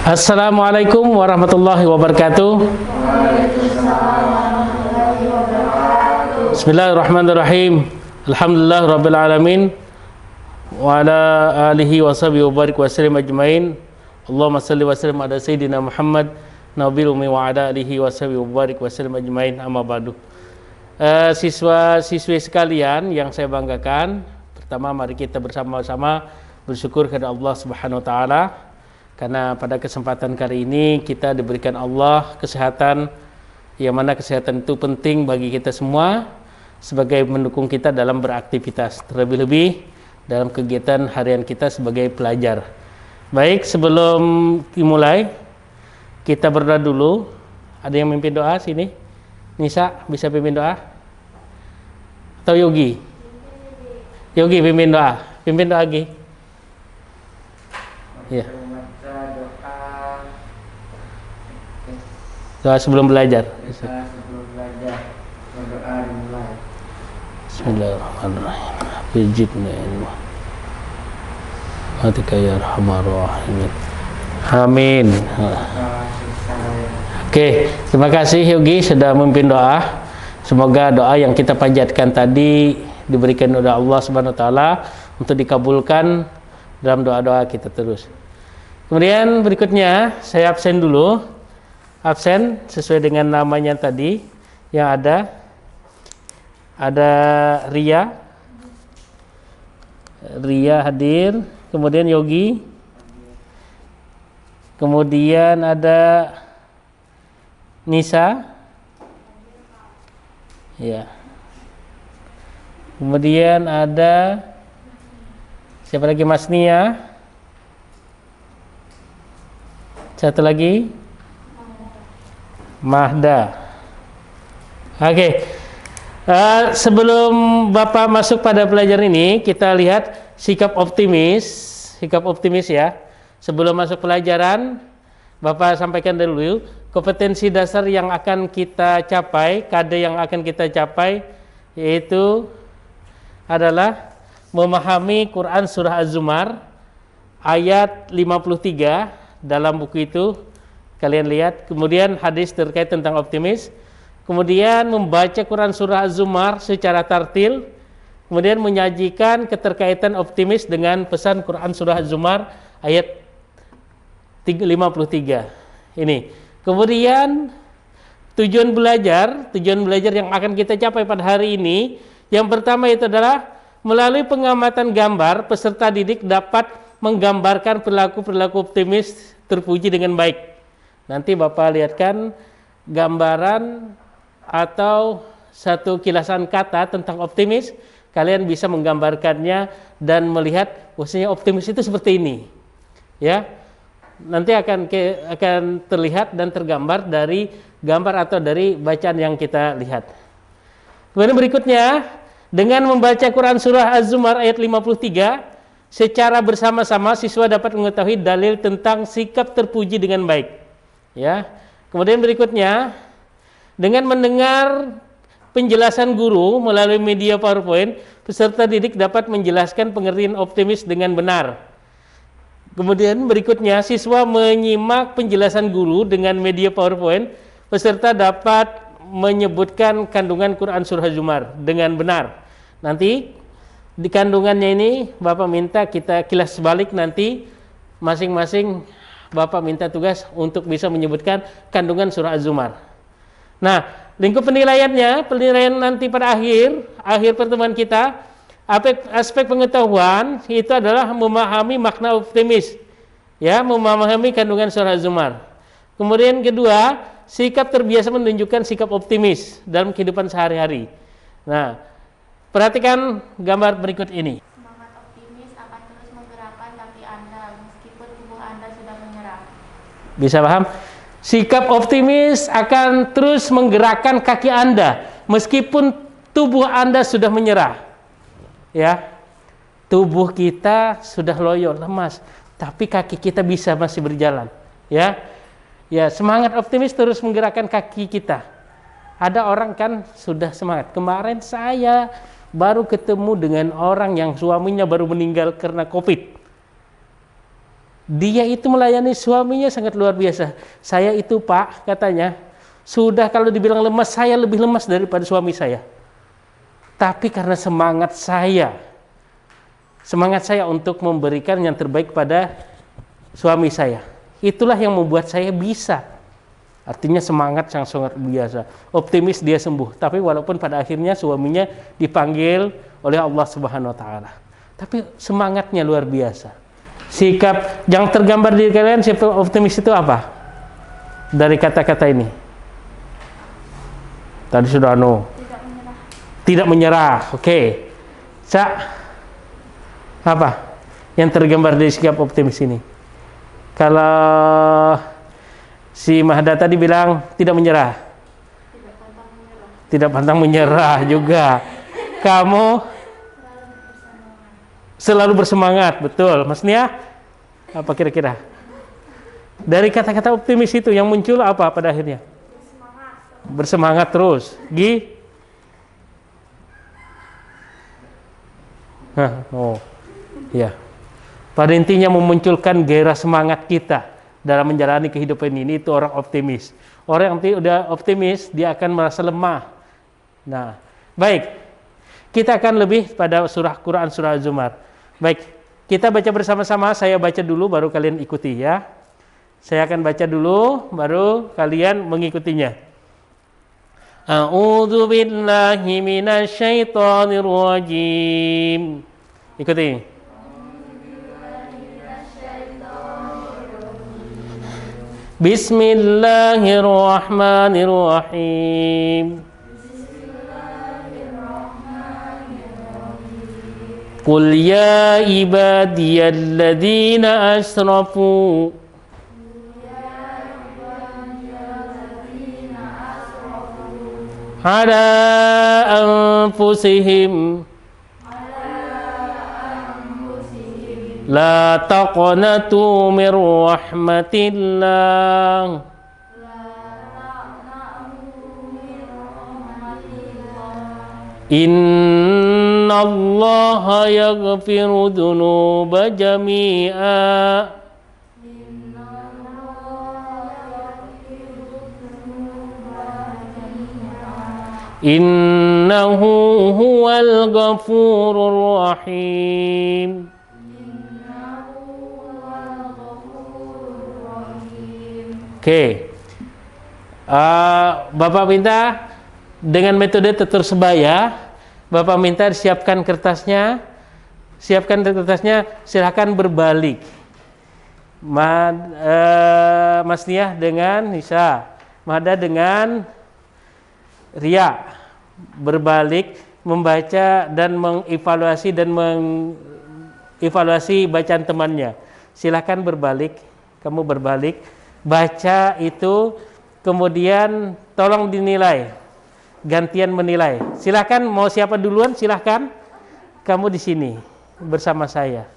Assalamualaikum warahmatullahi wabarakatuh. Bismillahirrahmanirrahim. Alhamdulillah rabbil alamin. Wa ala alihi wa sahbihi wa barik wa sallim ajmain. Allahumma salli wa sallim ala sayyidina Muhammad nabil ummi wa ala alihi wa sahbihi wa barik wa sallim ajmain. Amma ba'du. Siswa-siswi sekalian yang saya banggakan, pertama mari kita bersama-sama bersyukur kepada Allah Subhanahu wa taala karena pada kesempatan kali ini kita diberikan Allah kesehatan, yang mana kesehatan itu penting bagi kita semua sebagai mendukung kita dalam beraktivitas, terlebih-lebih dalam kegiatan harian kita sebagai pelajar. Baik, sebelum dimulai kita berdoa dulu. Ada yang mimpin doa sini? Nisa bisa pimpin doa? Atau Yogi? Yogi pimpin doa. Pimpin doa Yogi. Ya. Doa sebelum belajar. Bismillahirrahmanirrahim. Bijibna ilmu. Matika ya arhamar rahimin. Amin. Oke, terima kasih Yogi sudah memimpin doa. Semoga doa yang kita panjatkan tadi diberikan oleh Allah Subhanahu wa taala untuk dikabulkan dalam doa-doa kita terus. Kemudian berikutnya saya absen dulu. Absen sesuai dengan namanya tadi yang ada Ria hadir, kemudian Yogi, kemudian ada Nisa, ya, kemudian ada siapa lagi, Mas Nia, satu lagi Mahda. Oke. Sebelum Bapak masuk pada pelajaran ini, kita lihat sikap optimis ya. Sebelum masuk pelajaran, Bapak sampaikan dulu kompetensi dasar yang akan kita capai, KD yang akan kita capai, yaitu adalah memahami Quran Surah Az-Zumar ayat 53 dalam buku itu, kalian lihat. Kemudian hadis terkait tentang optimis. Kemudian membaca Quran Surah Az-Zumar secara tartil. Kemudian menyajikan keterkaitan optimis dengan pesan Quran Surah Az-Zumar ayat 53 ini. Kemudian tujuan belajar yang akan kita capai pada hari ini, yang pertama itu adalah melalui pengamatan gambar, peserta didik dapat menggambarkan perilaku optimis terpuji dengan baik. Nanti Bapak lihatkan gambaran atau satu kilasan kata tentang optimis, kalian bisa menggambarkannya dan melihat bahwasanya optimis itu seperti ini. Ya. Nanti akan terlihat dan tergambar dari gambar atau dari bacaan yang kita lihat. Kemudian berikutnya, dengan membaca Quran Surah Az-Zumar ayat 53, secara bersama-sama siswa dapat mengetahui dalil tentang sikap terpuji dengan baik. Ya. Kemudian berikutnya, dengan mendengar penjelasan guru melalui media PowerPoint, peserta didik dapat menjelaskan pengertian optimis dengan benar. Kemudian berikutnya, siswa menyimak penjelasan guru dengan media PowerPoint, peserta dapat menyebutkan kandungan Quran Surah Az-Zumar dengan benar. Nanti di kandungannya ini Bapak minta kita kilas balik, nanti masing-masing Bapak minta tugas untuk bisa menyebutkan kandungan Surah Az-Zumar. Nah, lingkup penilaian nanti pada akhir pertemuan kita, aspek pengetahuan itu adalah memahami makna optimis, ya, memahami kandungan Surah Az-Zumar. Kemudian kedua, sikap terbiasa menunjukkan sikap optimis dalam kehidupan sehari-hari. Nah, perhatikan gambar berikut ini. Semangat optimis akan terus menggerakkan kaki Anda meskipun tubuh Anda sudah menyerah. Bisa paham? Sikap optimis akan terus menggerakkan kaki Anda meskipun tubuh Anda sudah menyerah. Ya, tubuh kita sudah loyo, lemas, tapi kaki kita masih berjalan. Ya, semangat optimis terus menggerakkan kaki kita. Ada orang kan sudah semangat. Kemarin saya baru ketemu dengan orang yang suaminya baru meninggal karena COVID. Dia itu melayani suaminya sangat luar biasa. Saya itu Pak, katanya, sudah kalau dibilang lemas, saya lebih lemas daripada suami saya. Tapi karena semangat saya untuk memberikan yang terbaik pada suami saya, itulah yang membuat saya bisa. Artinya semangat yang sangat biasa. Optimis dia sembuh. Tapi walaupun pada akhirnya suaminya dipanggil oleh Allah Subhanahu wa taala. Tapi semangatnya luar biasa. Sikap yang tergambar di kalian, sikap optimis itu apa? Dari kata-kata ini. Tadi sudah tidak menyerah. Oke. Apa yang tergambar dari sikap optimis ini? Kalau si Mahda tadi bilang tidak menyerah. Tidak pantang menyerah juga. Kamu selalu bersemangat, betul. Mas Nia, apa kira-kira? Dari kata-kata optimis itu yang muncul apa pada akhirnya? Bersemangat terus. Ya. Pada intinya memunculkan gairah semangat kita dalam menjalani kehidupan ini, itu orang optimis. Orang yang udah optimis, dia akan merasa lemah. Nah, baik. Kita akan lebih pada surah Quran, surah Az-Zumar. Baik, kita baca bersama-sama. Saya baca dulu, baru kalian ikuti ya. Saya akan baca dulu, baru kalian mengikutinya. A'udzu billahi minasyaitonir rajim. Ikuti. Bismillahirrahmanirrahim. Qul ya ibadiyalladzina asrafu ala anfusihim la taqnatu min rahmatillah innallaha yaghfiru dzunuba jami'a innahu huwal ghafurur rahim. Oke. Bapak minta dengan metode tutur sebaya, Bapak minta siapkan kertasnya, silahkan berbalik. Mas Niah dengan Nisa, Mahda dengan Ria, berbalik membaca dan mengevaluasi bacaan temannya. Silahkan berbalik, kamu berbalik, baca itu, kemudian tolong dinilai. Gantian menilai. Silahkan, mau siapa duluan? Silahkan. Kamu di sini bersama saya.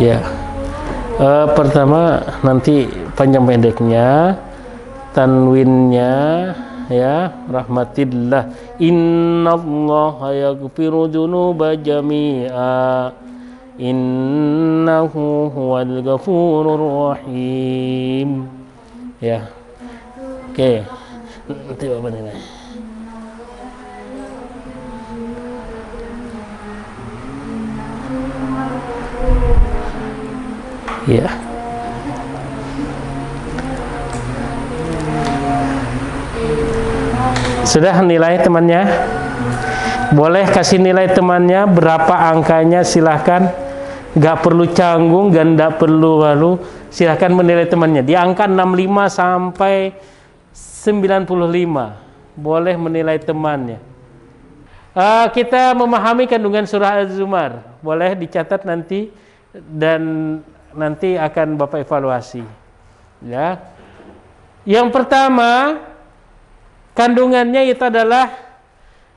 Ya, pertama nanti panjang pendeknya, tanwinnya ya, rahmatillah, innallaha yaghfiru dzunuba jami'a innahu huwal ghafurur rahim. Ya, oke, nanti Bapak nilai. Ya. Sudah nilai temannya? Boleh kasih nilai temannya berapa angkanya, silahkan. Gak perlu canggung, gak perlu malu. Silahkan menilai temannya di angka 65 sampai 95. Boleh menilai temannya. Kita memahami kandungan surah Az-Zumar. Boleh dicatat nanti. Dan nanti akan Bapak evaluasi. Ya. Yang pertama, kandungannya itu adalah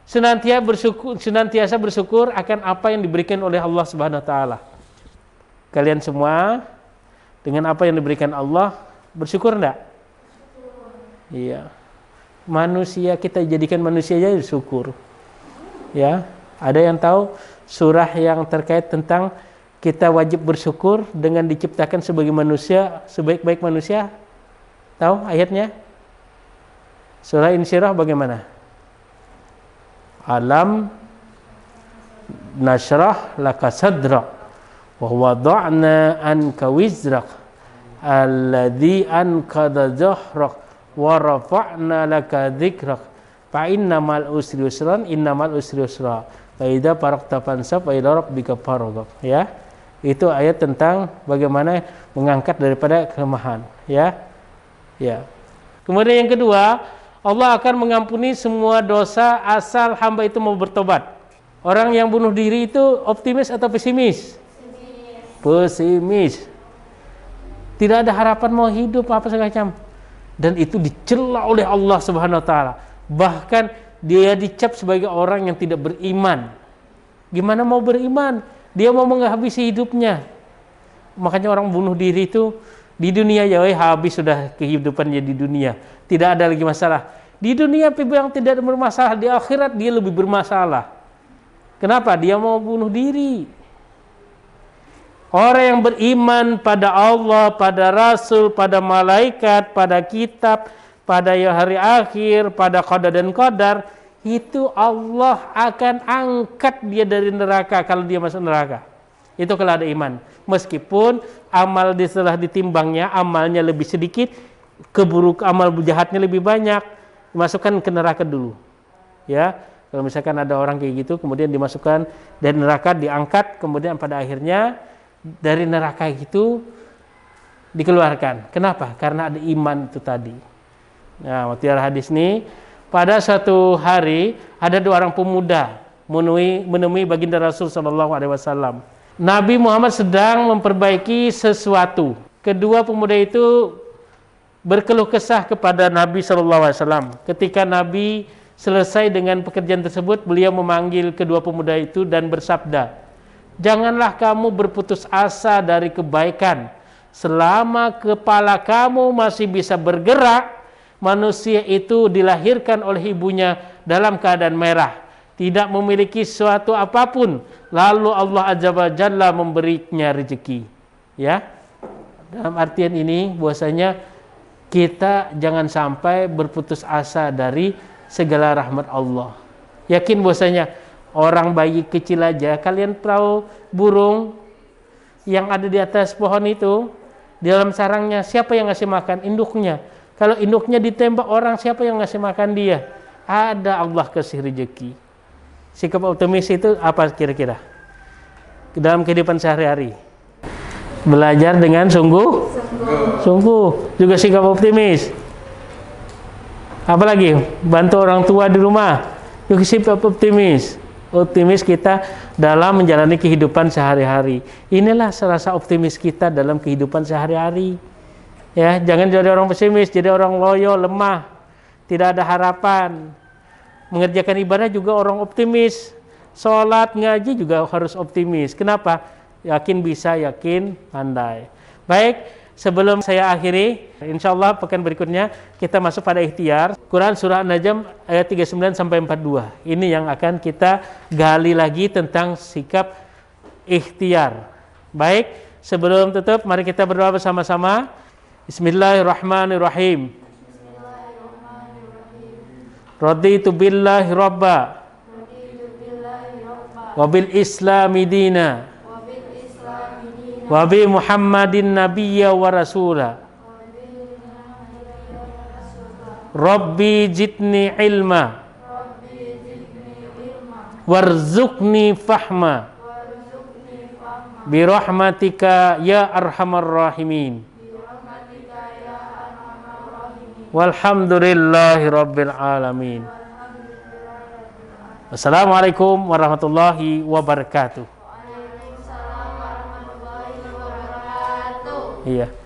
senantiasa bersyukur akan apa yang diberikan oleh Allah Subhanahu wa taala. Kalian semua dengan apa yang diberikan Allah bersyukur enggak? Iya. Manusia, kita jadikan manusia aja bersyukur. Ya. Ada yang tahu surah yang terkait tentang kita wajib bersyukur dengan diciptakan sebagai manusia, sebaik-baik manusia? Tahu ayatnya? Surah Insyirah bagaimana? Alam nashrah laka sadrak wa wada'na anka wizrak alladhi anqadha dhahrak wa rafa'na laka dhikrak fa innamal usri yusran innamal usri yusra fa idza faragta fansab wa ila rabbika farghab. Ya, itu ayat tentang bagaimana mengangkat daripada kelemahan. Ya. Kemudian yang kedua, Allah akan mengampuni semua dosa asal hamba itu mau bertobat. Orang yang bunuh diri itu optimis atau pesimis? Pesimis. Tidak ada harapan mau hidup apa segala macam. Dan itu dicela oleh Allah Subhanahu wa taala. Bahkan dia dicap sebagai orang yang tidak beriman. Gimana mau beriman? Dia mau menghabisi hidupnya. Makanya orang bunuh diri itu di dunia ya habis sudah kehidupannya di dunia. Tidak ada lagi masalah. Di dunia yang tidak bermasalah, di akhirat dia lebih bermasalah. Kenapa? Dia mau bunuh diri. Orang yang beriman pada Allah, pada Rasul, pada malaikat, pada kitab, pada hari akhir, pada qada dan qadar, itu Allah akan angkat dia dari neraka kalau dia masuk neraka. Itu kalau ada iman. Meskipun amal setelah ditimbangnya, amalnya lebih sedikit, amal jahatnya lebih banyak, dimasukkan ke neraka dulu. Ya, kalau misalkan ada orang kayak gitu, kemudian dimasukkan dari neraka, diangkat, kemudian pada akhirnya dari neraka itu dikeluarkan. Kenapa? Karena ada iman itu tadi. Nah, waktu hadis ini, pada suatu hari ada dua orang pemuda menemui baginda Rasul SAW. Nabi Muhammad sedang memperbaiki sesuatu. Kedua pemuda itu berkeluh kesah kepada Nabi SAW. Ketika Nabi selesai dengan pekerjaan tersebut, beliau memanggil kedua pemuda itu dan bersabda, "Janganlah kamu berputus asa dari kebaikan. Selama kepala kamu masih bisa bergerak, manusia itu dilahirkan oleh ibunya dalam keadaan merah, tidak memiliki sesuatu apapun, lalu Allah Azza wa Jalla memberinya rezeki." Ya, dalam artian ini bahwasanya kita jangan sampai berputus asa dari segala rahmat Allah. Yakin bahwasanya orang bayi kecil aja, kalian tahu burung yang ada di atas pohon itu, di dalam sarangnya siapa yang ngasih makan? Induknya. Kalau induknya ditembak orang, siapa yang ngasih makan dia? Ada Allah kasih rezeki. Sikap optimis itu apa kira-kira? Dalam kehidupan sehari-hari. Belajar dengan sungguh. Juga sikap optimis. Apalagi bantu orang tua di rumah. Juga sikap optimis. Optimis kita dalam menjalani kehidupan sehari-hari. Inilah serasa optimis kita dalam kehidupan sehari-hari. Ya, jangan jadi orang pesimis, jadi orang loyo, lemah, tidak ada harapan. Mengerjakan ibadah juga orang optimis. Sholat, ngaji juga harus optimis. Kenapa? Yakin bisa, yakin pandai. Baik, sebelum saya akhiri, insyaallah pekan berikutnya kita masuk pada ikhtiar. Quran surah An-Najm ayat 39 sampai 42. Ini yang akan kita gali lagi tentang sikap ikhtiar. Baik, sebelum tutup mari kita berdoa bersama-sama. Bismillahirrahmanirrahim. Raditu billahi rabba wa bil islami dina wa bi Muhammadin nabiyya wa rasula. Rabbi zidni ilma warzuqni fahma bi rahmatika ya arhamar rahimin. Walhamdulillahi rabbil alamin. Assalamualaikum warahmatullahi wabarakatuh. Iya.